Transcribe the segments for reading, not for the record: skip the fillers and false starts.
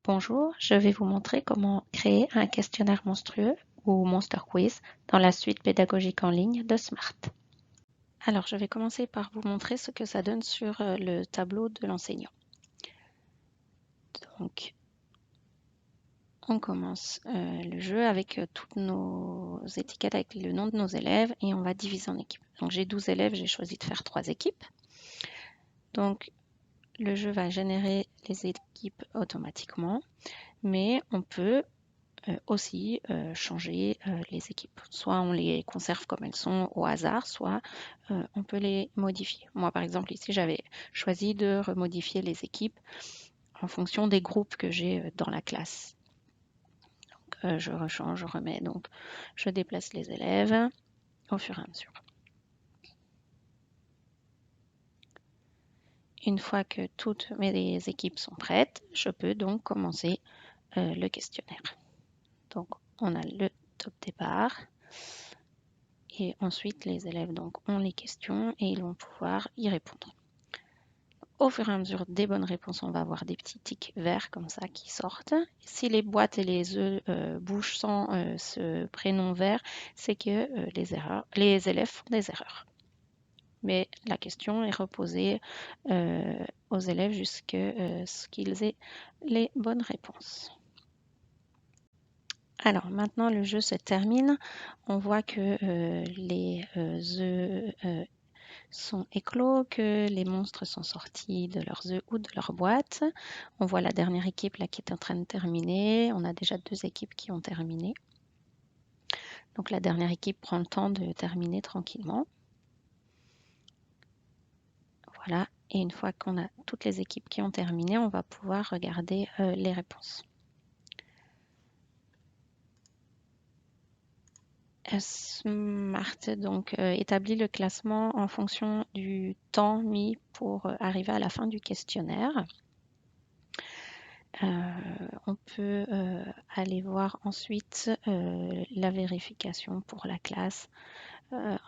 Bonjour, je vais vous montrer comment créer un questionnaire monstrueux ou Monster Quiz dans la suite pédagogique en ligne de Smart. Alors, je vais commencer par vous montrer ce que ça donne sur le tableau de l'enseignant. Donc, on commence le jeu avec toutes nos étiquettes avec le nom de nos élèves et on va diviser en équipes. Donc, j'ai 12 élèves, j'ai choisi de faire 3 équipes. Donc, le jeu va générer les équipes automatiquement, mais on peut aussi changer les équipes. Soit on les conserve comme elles sont au hasard, soit on peut les modifier. Moi, par exemple, ici, j'avais choisi de remodifier les équipes en fonction des groupes que j'ai dans la classe. Donc, je rechange, je remets. Donc, je déplace les élèves au fur et à mesure. Une fois que toutes mes équipes sont prêtes, je peux donc commencer le questionnaire. Donc, on a le top départ. Et ensuite, les élèves donc, ont les questions et ils vont pouvoir y répondre. Au fur et à mesure des bonnes réponses, on va avoir des petits tics verts comme ça qui sortent. Si les boîtes et les œufs bougent sans ce prénom vert, c'est que les élèves font des erreurs. Mais la question est reposée aux élèves jusqu'à ce qu'ils aient les bonnes réponses. Alors maintenant le jeu se termine. On voit que les œufs sont éclos, que les monstres sont sortis de leurs œufs ou de leur boîte. On voit la dernière équipe là qui est en train de terminer. On a déjà 2 équipes qui ont terminé. Donc la dernière équipe prend le temps de terminer tranquillement. Voilà. Et une fois qu'on a toutes les équipes qui ont terminé, on va pouvoir regarder les réponses. Smart donc établit le classement en fonction du temps mis pour arriver à la fin du questionnaire. On peut aller voir ensuite la vérification pour la classe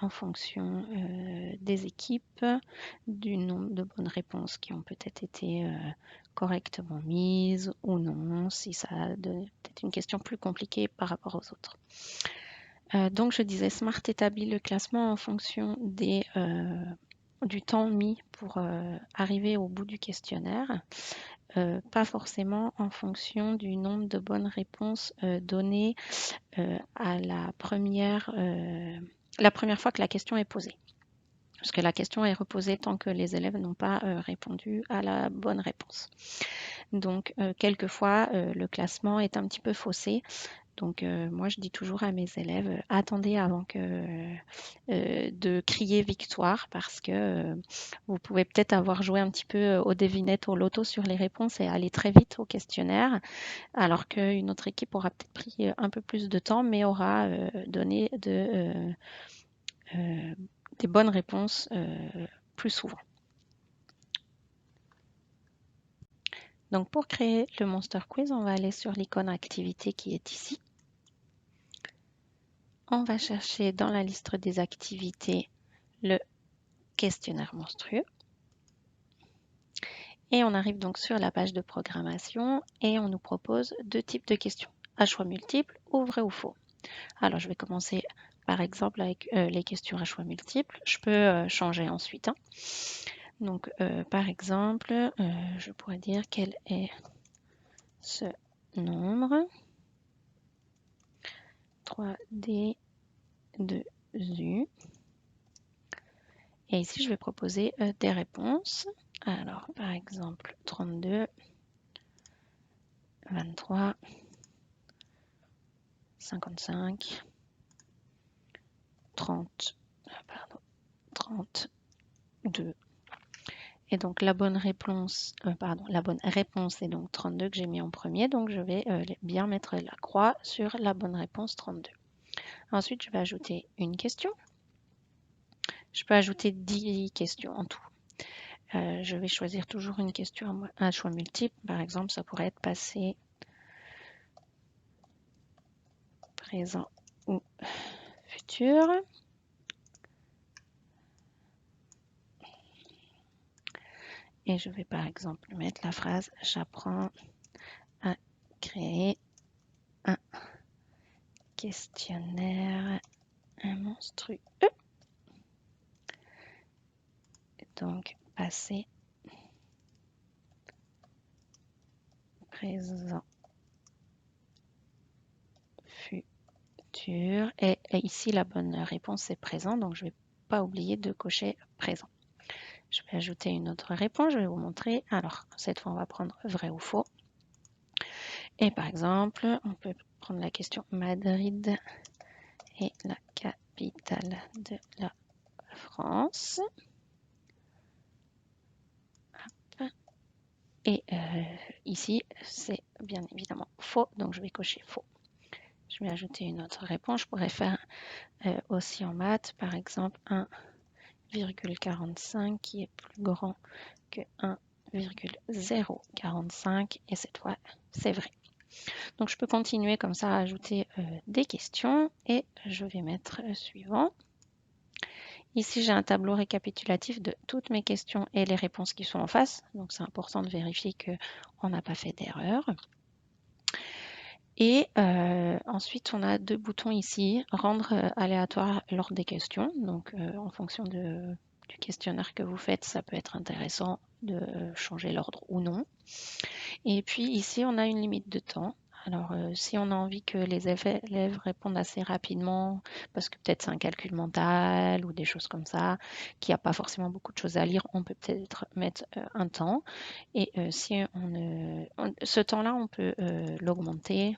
en fonction des équipes, du nombre de bonnes réponses qui ont peut-être été correctement mises ou non, si ça a peut-être une question plus compliquée par rapport aux autres. Donc je disais, Smart établit le classement en fonction du temps mis pour arriver au bout du questionnaire, pas forcément en fonction du nombre de bonnes réponses données à la première fois que la question est posée. Parce que la question est reposée tant que les élèves n'ont pas répondu à la bonne réponse. Donc, quelquefois, le classement est un petit peu faussé. Donc, moi, je dis toujours à mes élèves, attendez avant de crier victoire parce que vous pouvez peut-être avoir joué un petit peu aux devinettes, au loto sur les réponses et aller très vite au questionnaire, alors qu'une autre équipe aura peut-être pris un peu plus de temps, mais aura donné des bonnes réponses plus souvent. Donc, pour créer le Monster Quiz, on va aller sur l'icône activité qui est ici. On va chercher dans la liste des activités le questionnaire monstrueux. Et on arrive donc sur la page de programmation et on nous propose 2 types de questions, à choix multiples ou vrai ou faux. Alors je vais commencer par exemple avec les questions à choix multiples. Je peux changer ensuite. Donc par exemple, je pourrais dire quel est ce nombre 3D de U. Et ici, je vais proposer des réponses. Alors, par exemple, 32, 23, 55, 30, pardon, 32. Et donc, la bonne réponse est donc 32 que j'ai mis en premier. Donc, je vais bien mettre la croix sur la bonne réponse 32. Ensuite, je vais ajouter une question. Je peux ajouter 10 questions en tout. Je vais choisir toujours une question à choix multiple. Par exemple, ça pourrait être passé, présent ou futur. Et je vais par exemple mettre la phrase « J'apprends à questionnaire monstrueux. Donc, passé, présent, futur. Et ici, la bonne réponse est présent, donc je ne vais pas oublier de cocher présent. Je vais ajouter une autre réponse, je vais vous montrer. Alors, cette fois, on va prendre vrai ou faux. Et par exemple, on peut prendre la question Madrid est la capitale de la France. Hop. Et ici, c'est bien évidemment faux, donc je vais cocher faux. Je vais ajouter une autre réponse. Je pourrais faire aussi en maths, par exemple 1,45 qui est plus grand que 1,045 et cette fois, c'est vrai. Donc, je peux continuer comme ça à ajouter des questions et je vais mettre suivant. Ici, j'ai un tableau récapitulatif de toutes mes questions et les réponses qui sont en face. Donc, c'est important de vérifier qu'on n'a pas fait d'erreur. Et ensuite, on a deux boutons ici, rendre aléatoire l'ordre des questions. Donc, en fonction du questionnaire que vous faites, ça peut être intéressant de changer l'ordre ou non. Et puis ici, on a une limite de temps. Alors, si on a envie que les élèves répondent assez rapidement, parce que peut-être c'est un calcul mental ou des choses comme ça, qu'il n'y a pas forcément beaucoup de choses à lire, on peut peut-être mettre un temps. Et si ce temps-là, on peut l'augmenter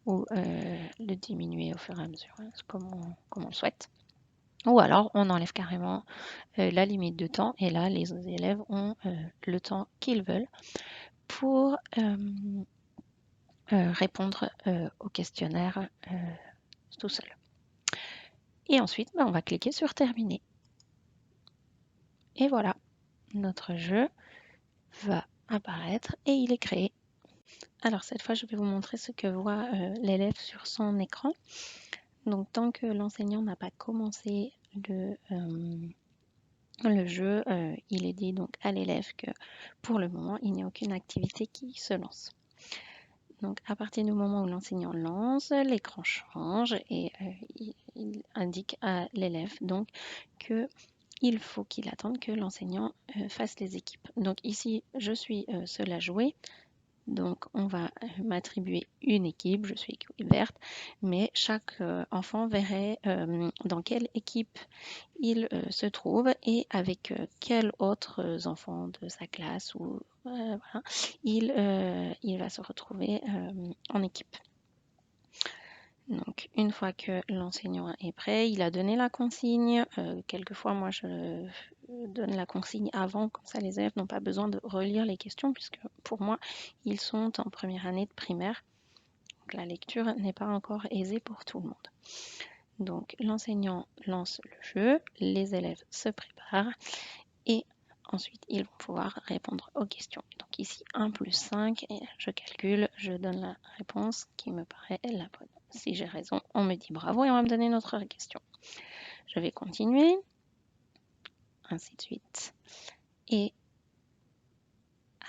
ou le diminuer au fur et à mesure, hein, comme on le souhaite. Ou alors, on enlève carrément la limite de temps et là, les élèves ont le temps qu'ils veulent pour répondre au questionnaire tout seul. Et ensuite, on va cliquer sur terminer. Et voilà, notre jeu va apparaître et il est créé. Alors cette fois, je vais vous montrer ce que voit l'élève sur son écran. Donc tant que l'enseignant n'a pas commencé le jeu, il est dit donc à l'élève que pour le moment, il n'y a aucune activité qui se lance. Donc à partir du moment où l'enseignant lance, l'écran change et il indique à l'élève donc que il faut qu'il attende que l'enseignant fasse les équipes. Donc ici, je suis seule à jouer. Donc on va m'attribuer une équipe, je suis équipe verte, mais chaque enfant verrait dans quelle équipe il se trouve et avec quels autres enfants de sa classe ou voilà, il va se retrouver en équipe. Donc, une fois que l'enseignant est prêt, il a donné la consigne. Quelquefois, moi, je donne la consigne avant, comme ça les élèves n'ont pas besoin de relire les questions, puisque pour moi, ils sont en première année de primaire. Donc, la lecture n'est pas encore aisée pour tout le monde. Donc, l'enseignant lance le jeu, les élèves se préparent et ensuite, ils vont pouvoir répondre aux questions. Donc ici, 1 plus 5, et je calcule, je donne la réponse qui me paraît la bonne. Si j'ai raison, on me dit bravo et on va me donner notre question. Je vais continuer, ainsi de suite. Et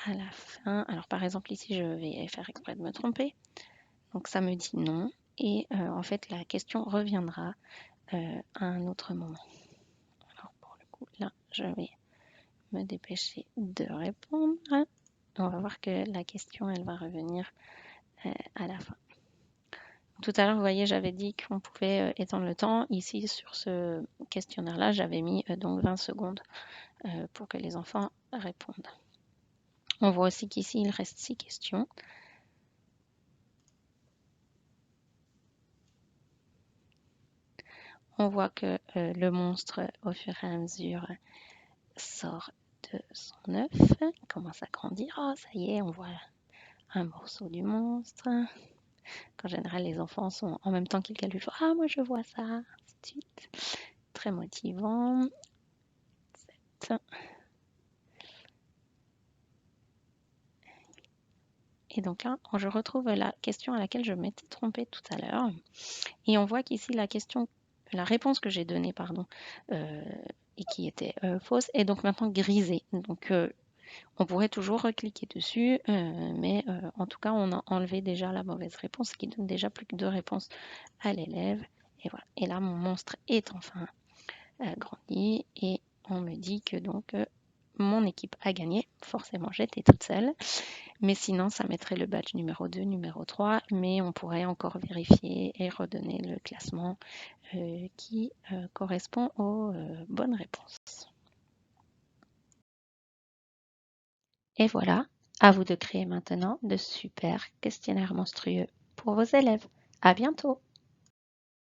à la fin, alors par exemple ici, je vais faire exprès de me tromper. Donc ça me dit non. Et en fait, la question reviendra à un autre moment. Alors pour le coup, là, je vais me dépêcher de répondre. On va voir que la question, elle va revenir à la fin. Tout à l'heure, vous voyez, j'avais dit qu'on pouvait étendre le temps. Ici, sur ce questionnaire-là, j'avais mis donc 20 secondes pour que les enfants répondent. On voit aussi qu'ici, il reste 6 questions. On voit que le monstre, au fur et à mesure, sort de son œuf, il commence à grandir. Oh, ça y est, on voit un morceau du monstre. En général, les enfants sont en même temps qu'ils calculent. Ah, moi je vois ça, ainsi de suite. Très motivant. 7. Et donc là, je retrouve la question à laquelle je m'étais trompée tout à l'heure. Et on voit qu'ici, la réponse que j'ai donnée, et qui était fausse, est donc maintenant grisée. Donc On pourrait toujours recliquer dessus, mais en tout cas, on a enlevé déjà la mauvaise réponse, ce qui donne déjà plus que 2 réponses à l'élève. Et voilà. Et là, mon monstre est enfin grandi et on me dit que donc mon équipe a gagné. Forcément, j'étais toute seule. Mais sinon, ça mettrait le badge numéro 2, numéro 3, mais on pourrait encore vérifier et redonner le classement qui correspond aux bonnes réponses. Et voilà, à vous de créer maintenant de super questionnaires monstrueux pour vos élèves. À bientôt!